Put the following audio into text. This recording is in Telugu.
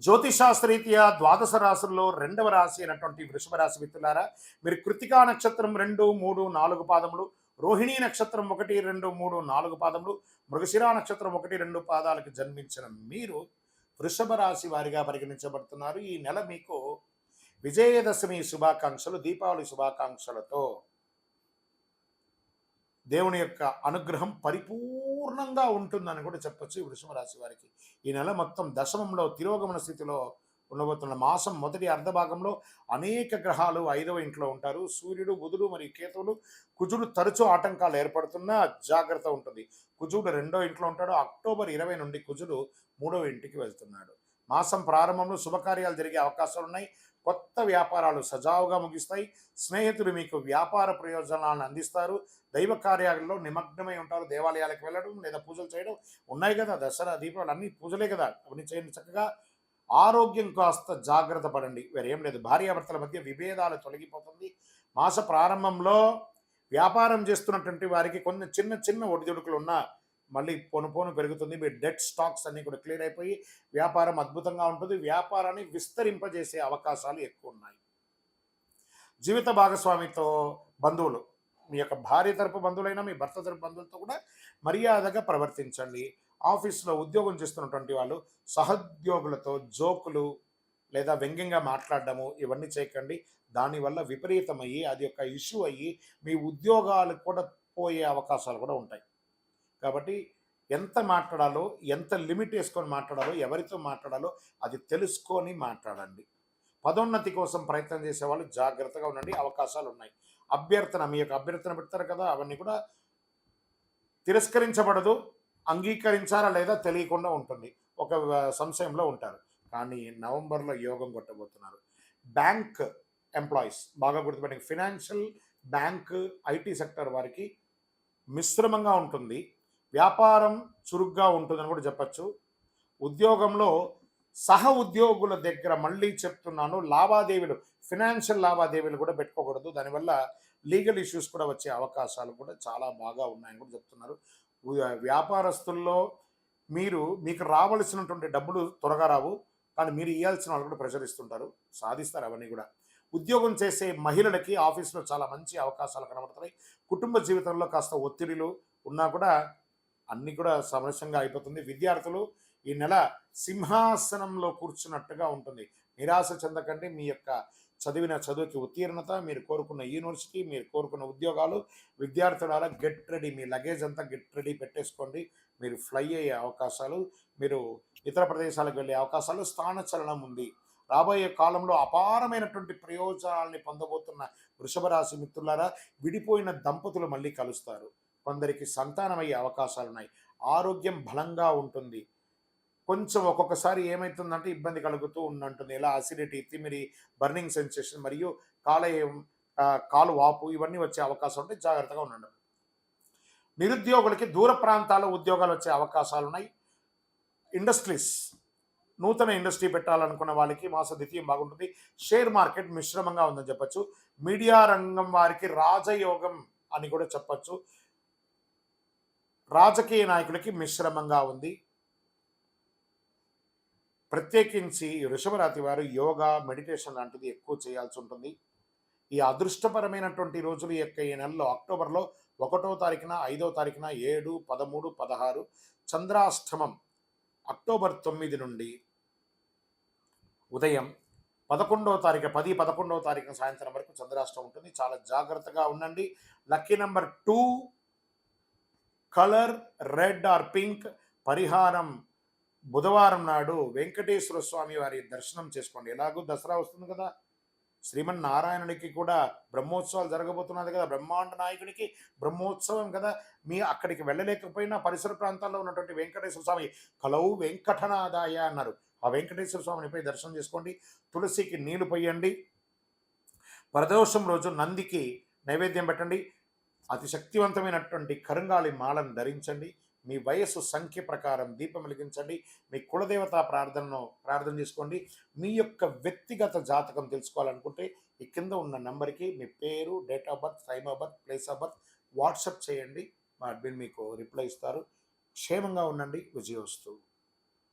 జ్యోతిషాస్త్రరీత్యా ద్వాదశ రాశుల్లో రెండవ రాశి అయినటువంటి వృషభ రాశి మిత్రులారా, మీరు కృతికా నక్షత్రం 2, 3, 4 పాదములు, రోహిణీ నక్షత్రం 1, 2, 3, 4 పాదములు, మృగశిరా నక్షత్రం 1, 2 పాదాలకు జన్మించిన మీరు వృషభ రాశి వారిగా పరిగణించబడుతున్నారు. ఈ నెల మీకు విజయదశమి శుభాకాంక్షలు, దీపావళి శుభాకాంక్షలతో దేవుని యొక్క అనుగ్రహం పరిపూర్ణంగా ఉంటుందని కూడా చెప్పొచ్చు ఈ వృషభ రాశి వారికి. ఈ నెల మొత్తం దశమంలో తిరోగమన స్థితిలో ఉండబోతున్న మాసం మొదటి అర్ధభాగంలో అనేక గ్రహాలు 5వ ఇంట్లో ఉంటారు. సూర్యుడు, బుధుడు మరియు కేతువులు. కుజుడు తరచూ ఆటంకాలు ఏర్పడుతున్నా జాగ్రత్త ఉంటుంది. కుజుడు 2వ ఇంట్లో ఉంటాడు. అక్టోబర్ 20 నుండి కుజుడు 3వ ఇంటికి వెళ్తున్నాడు. మాసం ప్రారంభంలో శుభకార్యాలు జరిగే అవకాశాలు ఉన్నాయి. కొత్త వ్యాపారాలు సజావుగా ముగిస్తాయి. స్నేహితులు మీకు వ్యాపార ప్రయోజనాలను అందిస్తారు. దైవ కార్యాలలో నిమగ్నమై ఉంటారు. దేవాలయాలకు వెళ్ళడం లేదా పూజలు చేయడం ఉన్నాయి కదా, దసరా దీపావళి అన్ని పూజలే కదా, అవన్నీ చేయండి చక్కగా. ఆరోగ్యం కాస్త జాగ్రత్త పడండి, వేరేం లేదు. భార్యాభర్తల మధ్య విభేదాలు తొలగిపోతుంది. మాస ప్రారంభంలో వ్యాపారం చేస్తున్నటువంటి వారికి కొన్ని చిన్న చిన్న ఒడిదుడుకులు ఉన్నా మళ్ళీ పోను పోను పెరుగుతుంది. మీ డెట్ స్టాక్స్ అన్నీ కూడా క్లియర్ అయిపోయి వ్యాపారం అద్భుతంగా ఉంటుంది. వ్యాపారాన్ని విస్తరింపజేసే అవకాశాలు ఎక్కువ ఉన్నాయి. జీవిత భాగస్వామితో బంధువులు, మీ యొక్క భార్య తరపు బంధువులైనా మీ భర్త తరపు బంధువులతో కూడా మర్యాదగా ప్రవర్తించండి. ఆఫీస్లో ఉద్యోగం చేస్తున్నటువంటి వాళ్ళు సహోద్యోగులతో జోకులు లేదా వ్యంగ్యంగా మాట్లాడడము ఇవన్నీ చేయకండి. దానివల్ల విపరీతమయ్యి అది ఒక ఇష్యూ అయ్యి మీ ఉద్యోగాలు కూడా పోయే అవకాశాలు కూడా ఉంటాయి. కాబట్టి ఎంత మాట్లాడాలో, ఎంత లిమిట్ వేసుకొని మాట్లాడాలో, ఎవరితో మాట్లాడాలో అది తెలుసుకొని మాట్లాడండి. పదోన్నతి కోసం ప్రయత్నం చేసేవాళ్ళు జాగ్రత్తగా ఉండండి, అవకాశాలు ఉన్నాయి. మీ యొక్క అభ్యర్థన పెడతారు కదా, అవన్నీ కూడా తిరస్కరించబడదు. అంగీకరించారా లేదా తెలియకుండా ఉంటుంది. ఒక సంశయంలో ఉంటారు. కానీ నవంబర్లో యోగం కొట్టబోతున్నారు. బ్యాంక్ ఎంప్లాయీస్ బాగా గుర్తుపెట్టండి. ఫినాన్షియల్, బ్యాంక్, ఐటీ సెక్టర్ వారికి మిశ్రమంగా ఉంటుంది. వ్యాపారం చురుగ్గా ఉంటుందని కూడా చెప్పచ్చు. ఉద్యోగంలో సహ ఉద్యోగుల దగ్గర మళ్ళీ చెప్తున్నాను, లావాదేవీలు, ఫినాన్షియల్ లావాదేవీలు కూడా పెట్టుకోకూడదు. దానివల్ల లీగల్ ఇష్యూస్ కూడా వచ్చే అవకాశాలు కూడా చాలా బాగా ఉన్నాయని కూడా చెప్తున్నారు. వ్యాపారస్తుల్లో మీకు రావలసినటువంటి డబ్బులు త్వరగా రావు, కానీ మీరు ఇవ్వాల్సిన వాళ్ళు కూడా ప్రెషర్ ఇస్తుంటారు, సాధిస్తారు అవన్నీ కూడా. ఉద్యోగం చేసే మహిళలకి ఆఫీస్లో చాలా మంచి అవకాశాలు కనబడుతున్నాయి. కుటుంబ జీవితంలో కాస్త ఒత్తిడిలు ఉన్నా కూడా అన్నీ కూడా సమస్యంగా అయిపోతుంది. విద్యార్థులు ఈ నెల సింహాసనంలో కూర్చున్నట్టుగా ఉంటుంది. నిరాశ చెందకండి. మీ యొక్క చదివిన చదువుకి ఉత్తీర్ణత, మీరు కోరుకున్న యూనివర్సిటీ, మీరు కోరుకున్న ఉద్యోగాలు, విద్యార్థులారా గెట్ రెడీ. మీ లగేజ్ అంతా గెట్ రెడీ పెట్టేసుకోండి. మీరు ఫ్లై అయ్యే అవకాశాలు, మీరు ఇతర ప్రదేశాలకు వెళ్ళే అవకాశాలు, స్థానచలనం ఉంది. రాబోయే కాలంలో అపారమైనటువంటి ప్రయోజనాల్ని పొందబోతున్న వృషభ రాశి మిత్రులారా, విడిపోయిన దంపతులు మళ్ళీ కలుస్తారు. కొందరికి సంతానమయ్యే అవకాశాలు ఉన్నాయి. ఆరోగ్యం బలంగా ఉంటుంది. కొంచెం ఒక్కొక్కసారి ఏమవుతుందంటే ఇబ్బంది కలుగుతూ ఉంటుంటుంది. ఎలా అసిడిటీ, తిమిరి, బర్నింగ్ సెన్సేషన్ మరియు కాలు వాపు ఇవన్నీ వచ్చే అవకాశం ఉంటే జాగ్రత్తగా ఉండండి. నిరుద్యోగులకి దూర ప్రాంతాల్లో ఉద్యోగాలు వచ్చే అవకాశాలు ఉన్నాయి. ఇండస్ట్రీస్, నూతన ఇండస్ట్రీ పెట్టాలనుకున్న వాళ్ళకి మాస ద్వితీయం బాగుంటుంది. షేర్ మార్కెట్ మిశ్రమంగా ఉందని చెప్పచ్చు. మీడియా రంగం వారికి రాజయోగం అని కూడా చెప్పచ్చు. రాజకీయ నాయకులకి మిశ్రమంగా ఉంది. ప్రత్యేకించి వృషభ రాశి వారు యోగా, మెడిటేషన్ లాంటిది ఎక్కువ చేయాల్సి ఉంటుంది. ఈ అదృష్టపరమైనటువంటి రోజులు యొక్క ఈ నెలలో అక్టోబర్లో 1వ తారీఖున, 5వ తారీఖున, 7, 13, 16 చంద్రాష్టమం. అక్టోబర్ 9 నుండి ఉదయం 11వ తారీఖు 11వ తారీఖున సాయంత్రం వరకు చంద్రాష్టమం ఉంటుంది. చాలా జాగ్రత్తగా ఉండండి. Lucky number 2, colour red or pink. పరిహారం బుధవారం నాడు వెంకటేశ్వర స్వామి వారి దర్శనం చేసుకోండి. ఎలాగో దసరా వస్తుంది కదా, శ్రీమన్నారాయణుడికి కూడా బ్రహ్మోత్సవాలు జరగబోతున్నది కదా, బ్రహ్మాండ నాయకుడికి బ్రహ్మోత్సవం కదా. అక్కడికి వెళ్ళలేకపోయినా పరిసర ప్రాంతాల్లో ఉన్నటువంటి వెంకటేశ్వర స్వామి కలవు వెంకటనాదాయ అన్నారు. ఆ వెంకటేశ్వర స్వామిని పోయి దర్శనం చేసుకోండి. తులసికి నీళ్లు పోయండి. ప్రదోషం రోజు నందికి నైవేద్యం పెట్టండి. అతి శక్తివంతమైనటువంటి కరుంగాళి మాలను ధరించండి. మీ వయస్సు సంఖ్య ప్రకారం దీపం వెలిగించండి. మీ కులదేవత ప్రార్థన చేసుకోండి. మీ యొక్క వ్యక్తిగత జాతకం తెలుసుకోవాలనుకుంటే ఈ కింద ఉన్న నంబర్కి మీ పేరు, date of birth, time of birth, place of birth WhatsApp చేయండి. మా అడ్మిన్ మీకు రిప్లై ఇస్తారు. క్షేమంగా ఉండండి. విజయోస్తు.